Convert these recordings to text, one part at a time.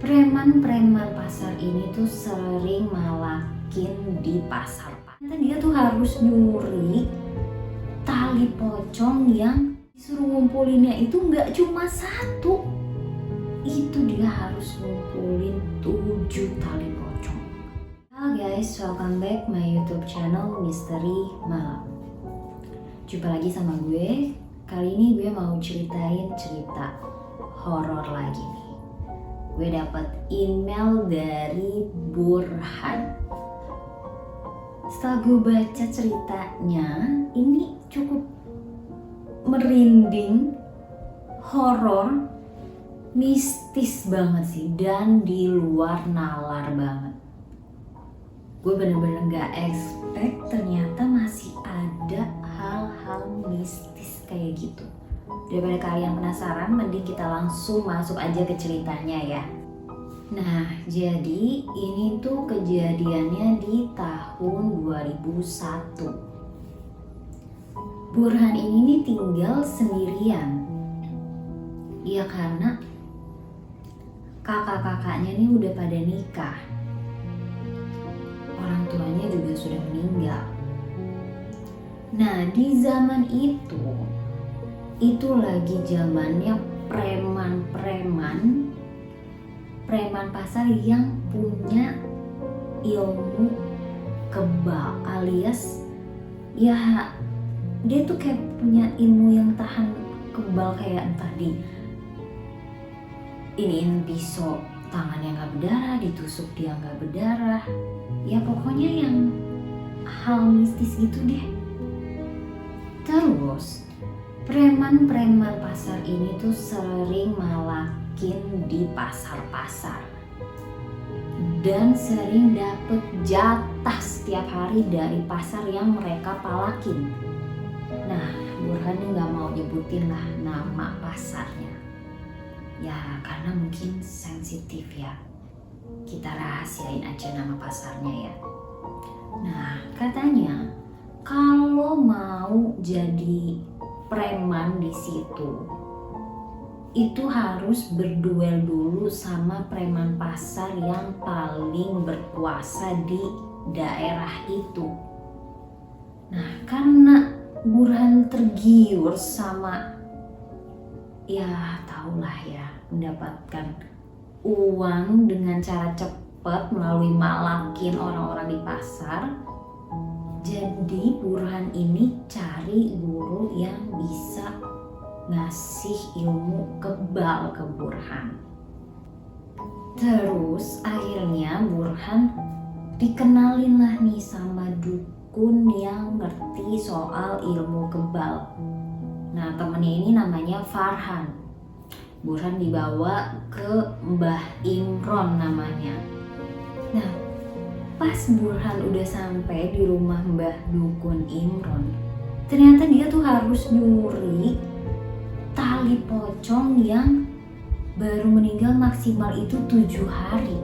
Preman-preman pasar ini tuh sering malakin di pasar. Ternyata dia tuh harus nyuri tali pocong yang disuruh ngumpulinnya itu nggak cuma satu. Itu dia harus ngumpulin 7 tali pocong. Halo guys, welcome back my YouTube channel Misteri Malam. Jumpa lagi sama gue. Kali ini gue mau ceritain cerita horor lagi nih. Gue dapat email dari Burhan. Setelah gue baca ceritanya, ini cukup merinding, horor, mistis banget sih, dan di luar nalar banget. Gue bener-bener gak expect ternyata masih ada hal-hal mistis kayak gitu. Daripada kalian penasaran, mending kita langsung masuk aja ke ceritanya ya. Nah, jadi ini tuh kejadiannya di tahun 2001. Burhan ini nih tinggal sendirian. Ya karena kakak-kakaknya nih udah pada nikah. Orang tuanya juga sudah meninggal. Nah, di zaman itu lagi zamannya preman pasar yang punya ilmu kebal, alias ya dia tuh kayak punya ilmu yang tahan kebal, kayak entah di iniin pisau tangannya nggak berdarah, ditusuk dia nggak berdarah, ya pokoknya yang hal mistis gitu deh. Terus preman-preman pasar ini tuh sering malakin di pasar-pasar dan sering dapet jatah setiap hari dari pasar yang mereka palakin. Nah, Burhan nggak mau nyebutin lah nama pasarnya, ya karena mungkin sensitif ya. Kita rahasiain aja nama pasarnya ya. Nah, katanya kalau mau jadi preman di situ itu harus berduel dulu sama preman pasar yang paling berkuasa di daerah itu. Nah, karena Burhan tergiur sama, ya tahulah ya, mendapatkan uang dengan cara cepat melalui malakin orang-orang di pasar. Jadi Burhan ini cari guru yang bisa ngasih ilmu kebal ke Burhan. Terus akhirnya Burhan dikenalin lah nih sama dukun yang ngerti soal ilmu kebal. Nah, temennya ini namanya Farhan. Burhan dibawa ke Mbah Imron namanya. Nah, pas Burhan udah sampai di rumah Mbah Dukun Imron, ternyata dia tuh harus nyuri tali pocong yang baru meninggal maksimal itu 7 hari.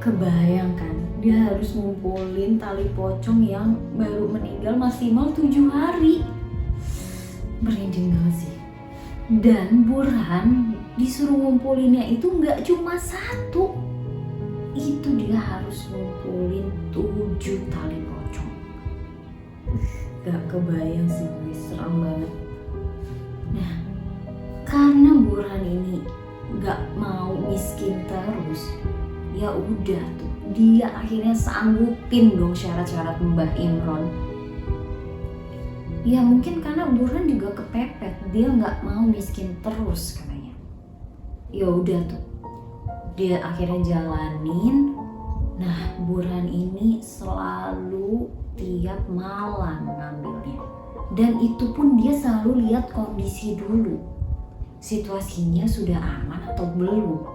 Kebayangkan, dia harus ngumpulin tali pocong yang baru meninggal maksimal 7 hari. Merinding banget sih. Dan Burhan disuruh ngumpulinnya itu gak cuma satu. Itu dia harus ngumpulin 7 tali pocong. Gak kebayang sih gue, seram banget. Nah, karena Burhan ini gak mau miskin terus, ya udah tuh, dia akhirnya sanggupin dong syarat-syarat Mbah Imron. Ya mungkin karena Burhan juga kepepet, dia gak mau miskin terus katanya. Ya udah tuh, dia akhirnya jalanin. Nah, Burhan ini selalu tiap malam ngambilnya. Dan itu pun dia selalu lihat kondisi dulu, situasinya sudah aman atau belum.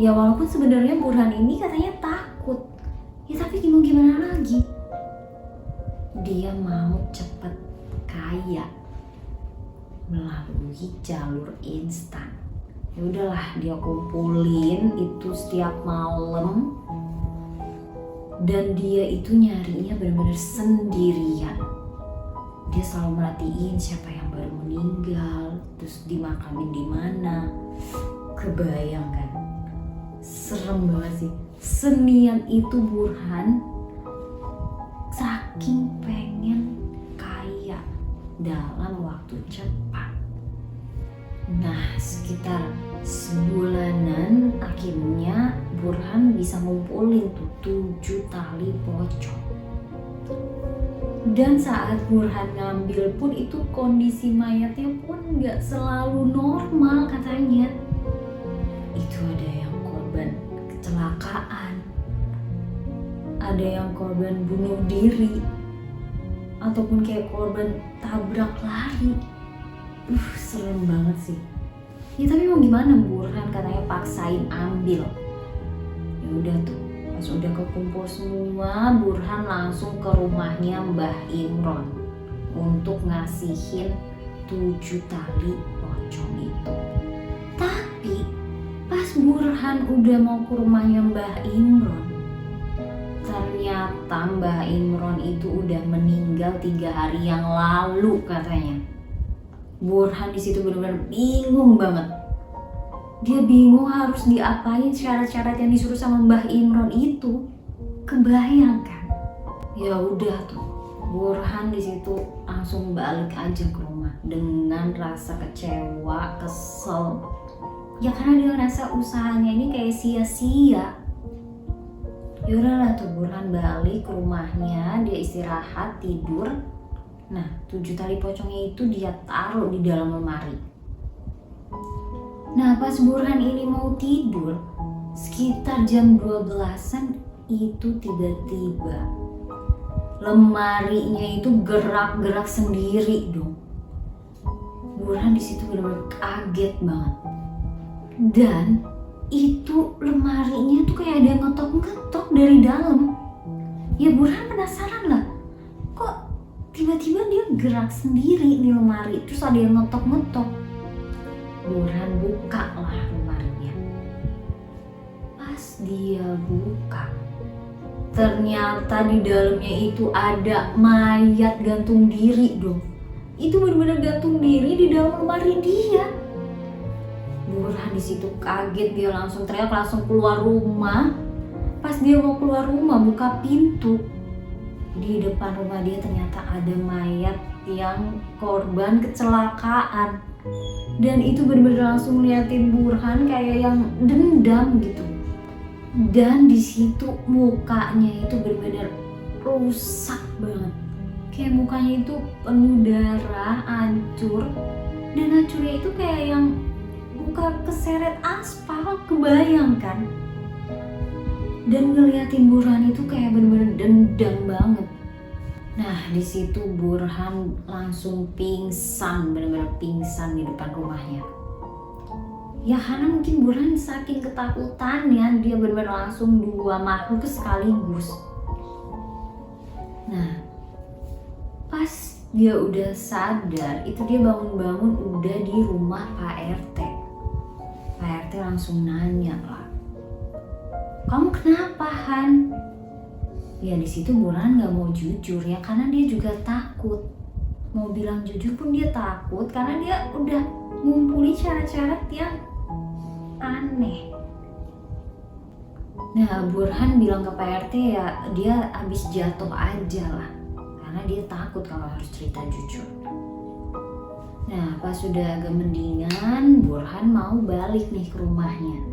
Ya walaupun sebenarnya Burhan ini katanya takut, ya tapi gimana lagi. Dia mau cepet kaya melalui jalur instan. Ya udahlah, dia kumpulin itu setiap malam, dan dia itu nyarinya benar-benar sendirian. Dia selalu merhatiin siapa yang baru meninggal, terus dimakamin di mana. Kebayang kan? Serem banget sih. Seniat itu Burhan, saking pengen kaya dalam waktu cepat. Nah, sekitar sebulanan akhirnya Burhan bisa ngumpulin tuh 7 tali pocong. Dan saat Burhan ngambil pun itu kondisi mayatnya pun gak selalu normal katanya. Itu ada yang korban kecelakaan, ada yang korban bunuh diri, ataupun kayak korban tabrak lari. Serem banget sih. Ya tapi mau gimana, Burhan katanya paksain ambil. Ya udah tuh, pas udah kekumpul semua, Burhan langsung ke rumahnya Mbah Imron untuk ngasihin 7 tali pocong itu. Tapi pas Burhan udah mau ke rumahnya Mbah Imron, ternyata Mbah Imron itu udah meninggal 3 hari yang lalu katanya. Burhan di situ benar-benar bingung banget. Dia bingung harus diapain syarat-syarat yang disuruh sama Mbah Imron itu. Kebayang kan? Ya udah tuh, Burhan di situ langsung balik aja ke rumah dengan rasa kecewa, kesel. Ya karena dia ngerasa usahanya ini kayak sia-sia. Ya udahlah tuh, Burhan balik ke rumahnya, dia istirahat, tidur. Nah, 7 tali pocongnya itu dia taruh di dalam lemari. Nah, pas Burhan ini mau tidur, sekitar jam 12-an itu tiba-tiba lemarinya itu gerak-gerak sendiri dong. Burhan di situ benar-benar kaget banget. Dan itu lemarinya tuh kayak ada yang ngetok-ngetok dari dalam. Ya Burhan penasaran lah, kok tiba-tiba dia gerak sendiri nih lemari, terus ada yang ngetok-ngetok. Burhan buka lah lemarinya. Pas dia buka, ternyata di dalamnya itu ada mayat gantung diri dong. Itu benar-benar gantung diri di dalam lemari dia. Burhan di situ kaget, dia langsung teriak, langsung keluar rumah. Pas dia mau keluar rumah, buka pintu, di depan rumah dia ternyata ada mayat yang korban kecelakaan. Dan itu benar-benar langsung ngeliatin Burhan kayak yang dendam gitu. Dan di situ mukanya itu benar-benar rusak banget. Kayak mukanya itu penuh darah, hancur. Dan hancurnya itu kayak yang muka keseret aspal, kebayangkan. Dan ngeliatin Burhan itu kayak bener-bener dendam banget. Nah di situ Burhan langsung pingsan, bener-bener pingsan di depan rumahnya. Ya karena mungkin Burhan saking ketakutannya, dia bener-bener langsung 2 makhluk sekaligus. Nah pas dia udah sadar, itu dia bangun-bangun udah di rumah Pak RT. Pak RT langsung nanya lah, "Kamu kenapa, Han?" Ya di situ Burhan nggak mau jujur ya, karena dia juga takut. Mau bilang jujur pun dia takut, karena dia udah ngumpulin syarat-syarat yang aneh. Nah Burhan bilang ke Pak RT ya dia habis jatuh aja lah, karena dia takut kalau harus cerita jujur. Nah pas sudah agak mendingan, Burhan mau balik nih ke rumahnya.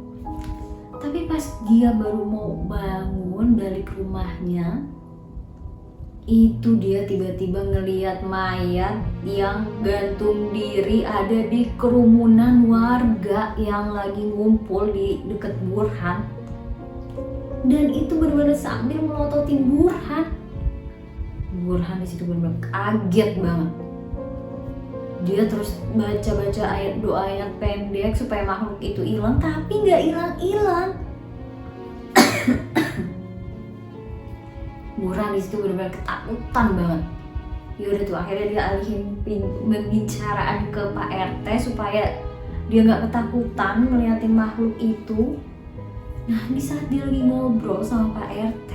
Tapi pas dia baru mau bangun balik ke rumahnya, itu dia tiba-tiba ngeliat mayat yang gantung diri ada di kerumunan warga yang lagi ngumpul di deket Burhan. Dan itu benar-benar sambil melototin Burhan. Burhan di situ benar-benar kaget banget. Dia terus baca-baca doa ayat pendek supaya makhluk itu hilang, tapi nggak hilang-hilang. Burhan di situ benar-benar ketakutan banget. Yaudah tuh akhirnya dia alihin pembicaraan ke Pak RT supaya dia nggak ketakutan ngeliatin makhluk itu. Nah di saat dia lagi ngobrol sama Pak RT,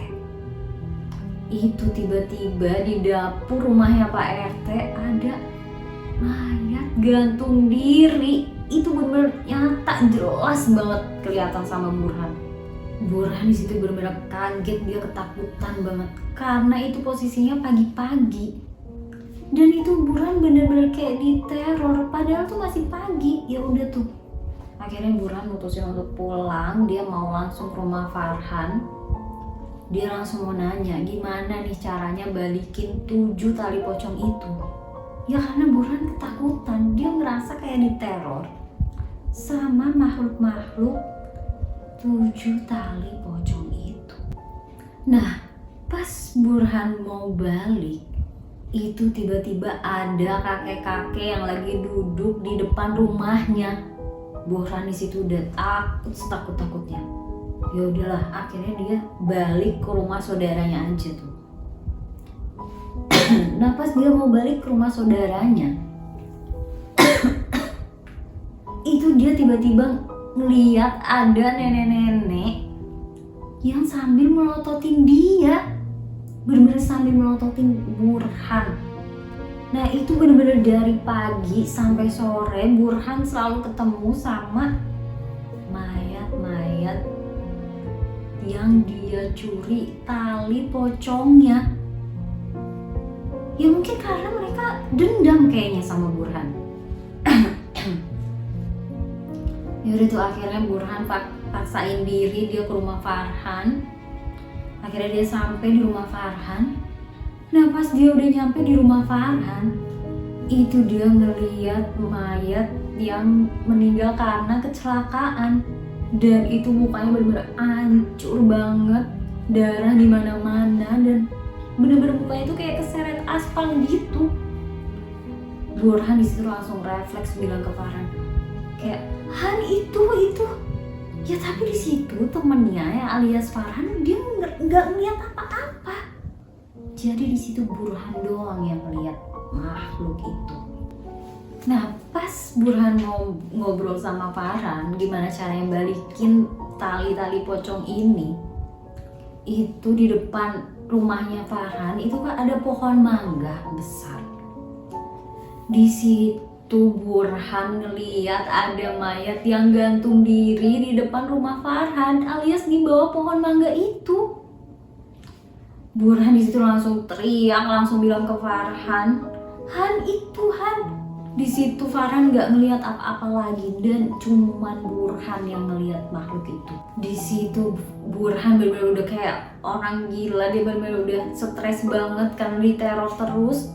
itu tiba-tiba di dapur rumahnya Pak RT ada mayat gantung diri itu benar-benar nyata, jelas banget kelihatan sama Burhan. Burhan di situ benar-benar kaget, dia ketakutan banget karena itu posisinya pagi-pagi. Dan itu Burhan benar-benar kayak diteror, padahal tuh masih pagi. Ya udah tuh, akhirnya Burhan mutusin untuk pulang. Dia mau langsung ke rumah Farhan. Dia langsung mau nanya gimana nih caranya balikin 7 tali pocong itu. Ya karena Burhan ketakutan, dia ngerasa kayak diteror sama makhluk-makhluk 7 tali pocong itu. Nah, pas Burhan mau balik, itu tiba-tiba ada kakek-kakek yang lagi duduk di depan rumahnya. Burhan di situ udah takut setakut-takutnya. Ya udahlah, akhirnya dia balik ke rumah saudaranya aja tuh. Nah, pas dia mau balik ke rumah saudaranya, itu dia tiba-tiba ngeliat ada nenek-nenek yang sambil melototin dia, bener-bener sambil melototin Burhan. Nah, itu bener-bener dari pagi sampai sore Burhan selalu ketemu sama mayat-mayat yang dia curi tali pocongnya. Ya mungkin karena mereka dendam kayaknya sama Burhan. Yaudah tuh, akhirnya Burhan paksain diri dia ke rumah Farhan. Akhirnya dia sampai di rumah Farhan. Nah, pas dia udah nyampe di rumah Farhan, itu dia ngeliat mayat yang meninggal karena kecelakaan. Dan itu mukanya bener-bener hancur banget, darah di mana-mana, dan bener-bener mukanya itu kayak keseret aspal gitu. Burhan di situ langsung refleks bilang ke Farhan, kayak, "Han, itu." Ya tapi di situ temennya ya alias Farhan, dia nggak ngeliat apa-apa. Jadi di situ Burhan doang yang ngeliat makhluk itu. Nah, pas Burhan mau ngobrol sama Farhan gimana caranya balikin tali-tali pocong ini, itu di depan rumahnya Farhan itu kan ada pohon mangga besar. Di situ Burhan ngeliat ada mayat yang gantung diri di depan rumah Farhan alias di bawah pohon mangga itu. Burhan di situ langsung teriak, langsung bilang ke Farhan, "Han, itu Han." Di situ Farhan nggak ngelihat apa-apa lagi dan cuman Burhan yang ngelihat makhluk itu. Di situ Burhan benar-benar udah kayak orang gila, dia benar-benar udah stres banget karena diteror terus.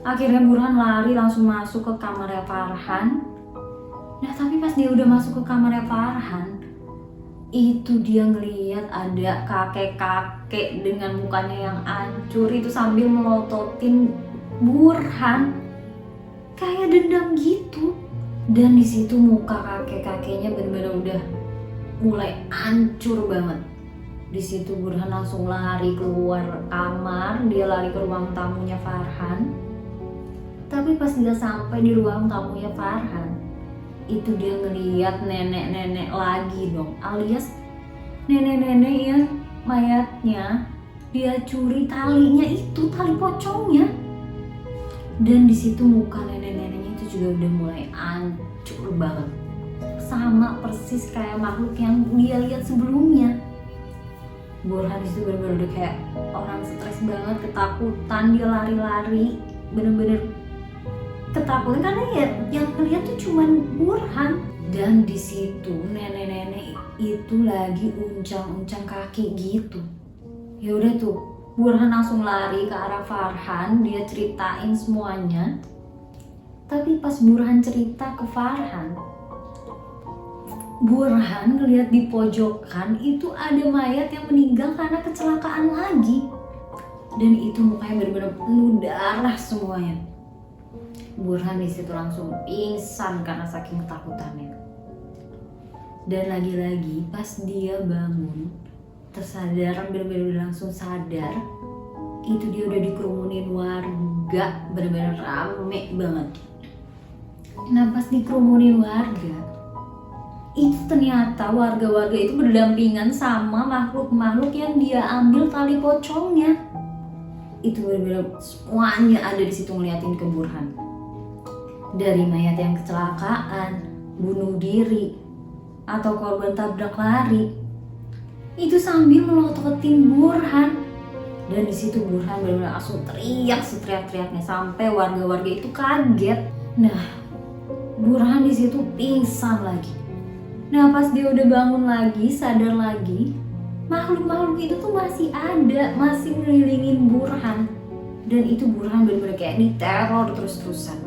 Akhirnya Burhan lari langsung masuk ke kamarnya Farhan. Nah, tapi pas dia udah masuk ke kamarnya Farhan, itu dia ngelihat ada kakek-kakek dengan mukanya yang hancur itu sambil melototin Burhan kayak dendam gitu. Dan di situ muka kakek-kakeknya benar-benar udah mulai hancur banget. Di situ Burhan langsung lari keluar kamar, dia lari ke ruang tamunya Farhan. Tapi pas dia sampai di ruang tamunya Farhan, itu dia ngeliat nenek-nenek lagi dong, alias nenek-nenek yang mayatnya dia curi talinya itu, tali pocongnya. Dan di situ muka nenek-neneknya itu juga udah mulai hancur banget, sama persis kayak makhluk yang dia lihat sebelumnya. Burhan di situ bener-bener udah kayak orang stres banget, ketakutan, dia lari-lari, bener-bener ketakutan karena ya yang ngeliat tuh cuman Burhan. Dan di situ nenek-nenek itu lagi uncang-uncang kaki gitu. Ya udah tuh, Burhan langsung lari ke arah Farhan, dia ceritain semuanya. Tapi pas Burhan cerita ke Farhan, Burhan ngeliat di pojokan itu ada mayat yang meninggal karena kecelakaan lagi. Dan itu mukanya benar-benar penuh darah semuanya. Burhan di situ langsung pingsan karena saking ketakutannya. Dan lagi-lagi pas dia bangun, tersadar, benar-benar langsung sadar, itu dia udah dikerumunin warga, benar-benar rame banget. Nah, pas dikerumunin warga, itu ternyata warga-warga itu berdampingan sama makhluk-makhluk yang dia ambil tali pocongnya. Itu benar-benar semuanya ada di situ ngeliatin ke Burhan. Dari mayat yang kecelakaan, bunuh diri atau korban tabrak lari, itu sambil melototin Burhan. Dan di situ Burhan benar-benar langsung teriak seteriak-teriaknya sampai warga-warga itu kaget. Nah, Burhan di situ pingsan lagi. Nah, pas dia udah bangun lagi, sadar lagi, makhluk-makhluk itu tuh masih ada, masih ngelilingin Burhan. Dan itu Burhan benar-benar kayak diteror terus-terusan.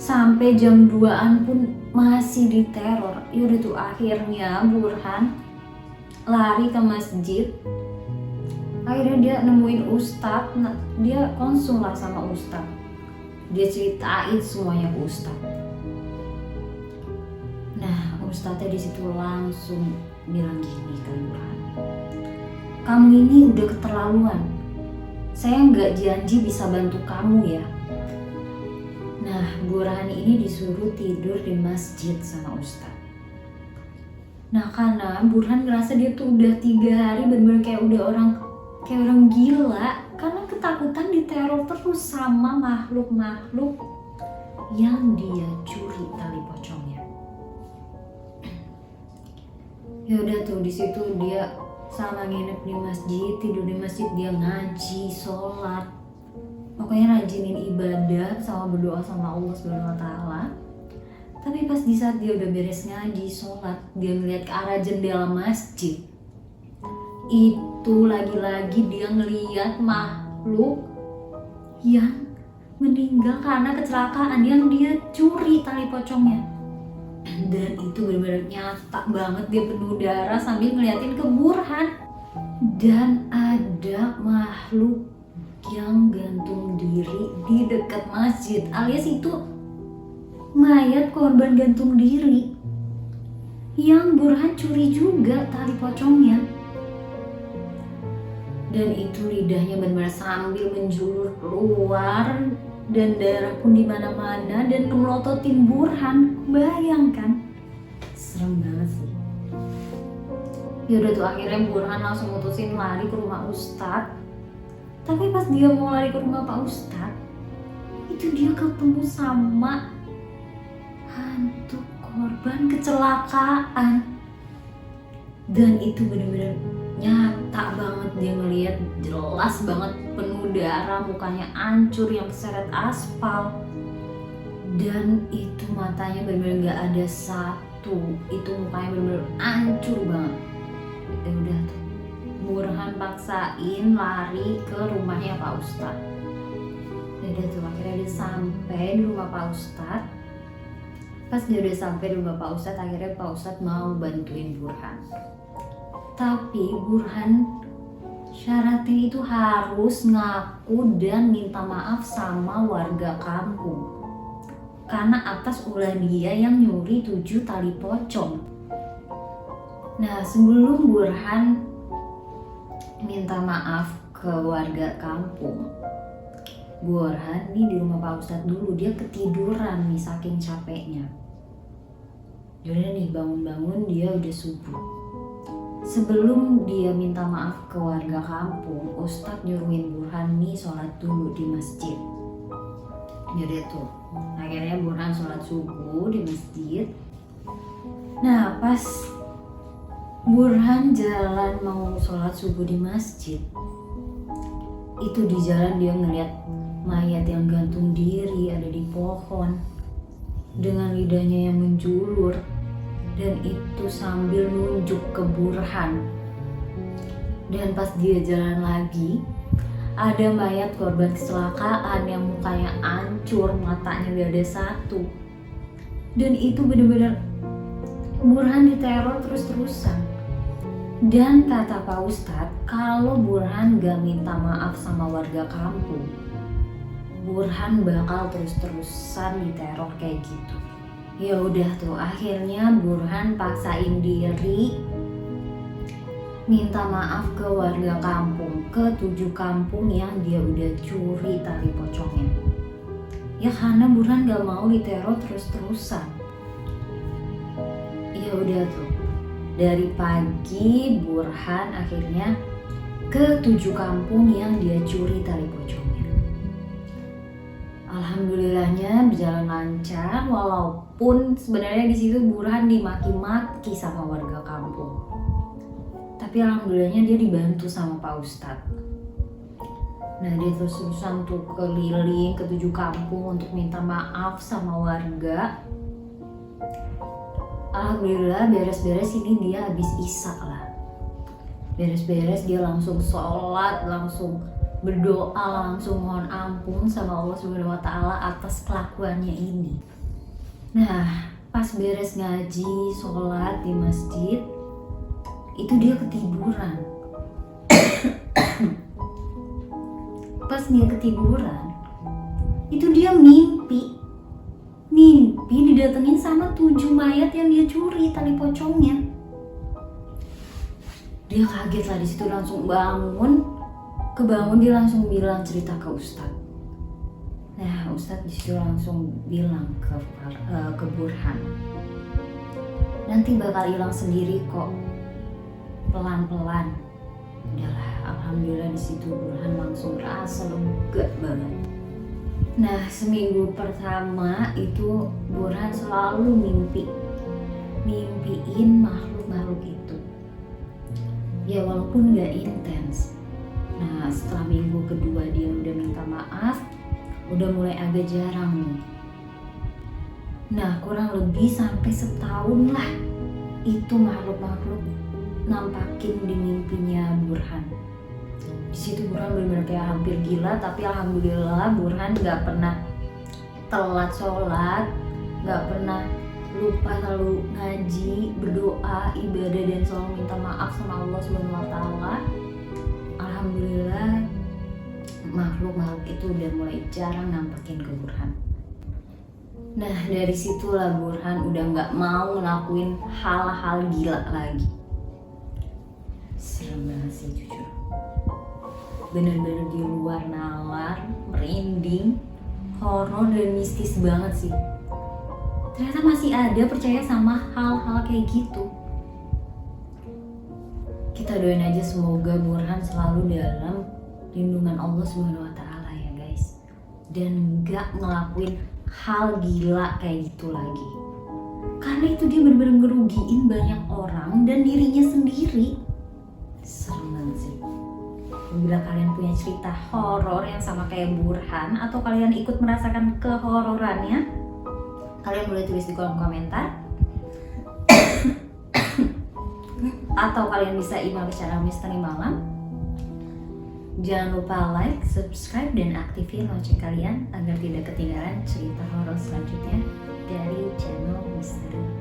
Sampai jam 2-an pun masih diteror. Yaudah tuh akhirnya Burhan lari ke masjid. Akhirnya dia nemuin ustadz, dia konsul lah sama ustadz. Dia ceritain semuanya ke ustadz. Nah, ustadznya di situ langsung bilang gini ke Burhan, kamu ini udah keterlaluan. Saya nggak janji bisa bantu kamu ya. Nah, Burhan ini disuruh tidur di masjid sama ustadz. Nah, karena Burhan ngerasa dia tuh udah 3 hari bener-bener kayak orang gila, karena ketakutan diteror terus sama makhluk-makhluk yang dia curi tali pocongnya. Ya udah tuh di situ dia sama nginep di masjid, tidur di masjid, dia ngaji, sholat, pokoknya rajinin ibadah sama berdoa sama Allah SWT. Tapi pas di saat dia udah beres ngaji, sholat, dia ngeliat ke arah jendela masjid. Itu lagi-lagi dia ngeliat makhluk yang meninggal karena kecelakaan yang dia curi tali pocongnya. Dan itu benar-benar nyata banget, dia penuh darah sambil ngeliatin ke Burhan. Dan ada makhluk yang gantung diri di dekat masjid, alias itu mayat korban gantung diri yang Burhan curi juga tali pocongnya. Dan itu lidahnya benar-benar sambil menjulur keluar dan darah pun di mana-mana dan melototin Burhan. Bayangkan, serem banget sih. Yaudah tuh akhirnya Burhan langsung mutusin lari ke rumah ustadz. Tapi pas dia mau lari ke rumah Pak Ustadz, itu dia ketemu sama hantu korban kecelakaan. Dan itu benar-benar nyata banget, dia ngeliat jelas banget penuh darah, mukanya hancur yang keseret aspal. Dan itu matanya benar-benar gak ada satu, itu mukanya benar-benar hancur banget. Ya udah tuh Burhan paksain lari ke rumahnya Pak Ustadz. Udah tuh akhirnya dia sampai di rumah Pak Ustadz. Pas dia udah sampai di rumah Pak Ustadz, akhirnya Pak Ustadz mau bantuin Burhan. Tapi Burhan syaratnya itu harus ngaku dan minta maaf sama warga kampung karena atas ulah dia yang nyuri 7 tali pocong. Nah, sebelum Burhan minta maaf ke warga kampung, Burhan nih di rumah Pak Ustadz dulu, dia ketiduran nih saking capeknya. Yaudah nih bangun-bangun dia udah subuh. Sebelum dia minta maaf ke warga kampung, Ustadz nyuruhin Burhan nih sholat dulu di masjid. Yaudah tuh, akhirnya Burhan sholat subuh di masjid. Nah, pas Burhan jalan mau sholat subuh di masjid, itu di jalan dia ngeliat mayat yang gantung diri ada di pohon dengan lidahnya yang menjulur, dan itu sambil nunjuk ke Burhan. Dan pas dia jalan lagi, ada mayat korban kecelakaan yang mukanya hancur, matanya gak ada satu. Dan itu benar-benar Burhan diteror terus-terusan. Dan kata Pak Ustadz, kalau Burhan gak minta maaf sama warga kampung, Burhan bakal terus-terusan diteror kayak gitu. Ya udah tuh akhirnya Burhan paksain diri minta maaf ke warga kampung, ke 7 kampung yang dia udah curi tali pocongnya. Ya karena Burhan gak mau diteror terus-terusan. Ya udah tuh, dari pagi Burhan akhirnya ke 7 kampung yang dia curi tali pocongnya. Alhamdulillahnya berjalan lancar, walaupun sebenarnya di situ Burhan dimaki-maki sama warga kampung. Tapi alhamdulillahnya dia dibantu sama Pak Ustadz. Nah, dia terus-terusan tuh keliling ke 7 kampung untuk minta maaf sama warga. Alhamdulillah beres-beres ini dia habis isya lah. Beres-beres dia langsung sholat, langsung berdoa, langsung mohon ampun sama Allah Subhanahu wa Ta'ala atas kelakuannya ini. Nah, pas beres ngaji, sholat di masjid, itu dia ketiduran. Pas dia ketiduran, itu dia mimpi didatengin sama 7 mayat yang dia curi tali pocongnya. Dia kaget lah, di situ langsung kebangun dia langsung bilang cerita ke Ustadz. Nah, Ustadz di situ langsung bilang ke Burhan, nanti bakal hilang sendiri kok, pelan-pelan. Udahlah, alhamdulillah di situ Burhan langsung rasa lega banget. Nah, seminggu pertama itu Burhan selalu mimpiin makhluk-makhluk itu. Ya walaupun gak intens. Nah, setelah minggu kedua dia udah minta maaf, udah mulai agak jarang nih. Nah, kurang lebih sampai setahun lah itu makhluk-makhluk nampakin di mimpinya Burhan. Di situ Burhan benar-benar kayak hampir gila, tapi alhamdulillah Burhan gak pernah telat sholat, gak pernah lupa selalu ngaji, berdoa, ibadah, dan selalu minta maaf sama Allah Subhanahu wa Ta'ala. Alhamdulillah makhluk-makhluk itu udah mulai jarang nampakin ke Burhan. Nah, dari situlah Burhan udah gak mau ngelakuin hal-hal gila lagi. Serem banget sih jujur, bener-bener di luar nalar, merinding, horor dan mistis banget sih. Ternyata masih ada percaya sama hal-hal kayak gitu. Kita doain aja semoga Burhan selalu dalam lindungan Allah Subhanahu wa Ta'ala ya guys, dan gak ngelakuin hal gila kayak gitu lagi, karena itu dia bener-bener ngerugiin banyak orang dan dirinya sendiri. Serem banget sih. Bila kalian punya cerita horor yang sama kayak Burhan, atau kalian ikut merasakan kehororannya, kalian boleh tulis di kolom komentar. Atau kalian bisa email ke channel Misteri Malam. Jangan lupa like, subscribe, dan aktifin lonceng kalian agar tidak ketinggalan cerita horor selanjutnya dari channel Misteri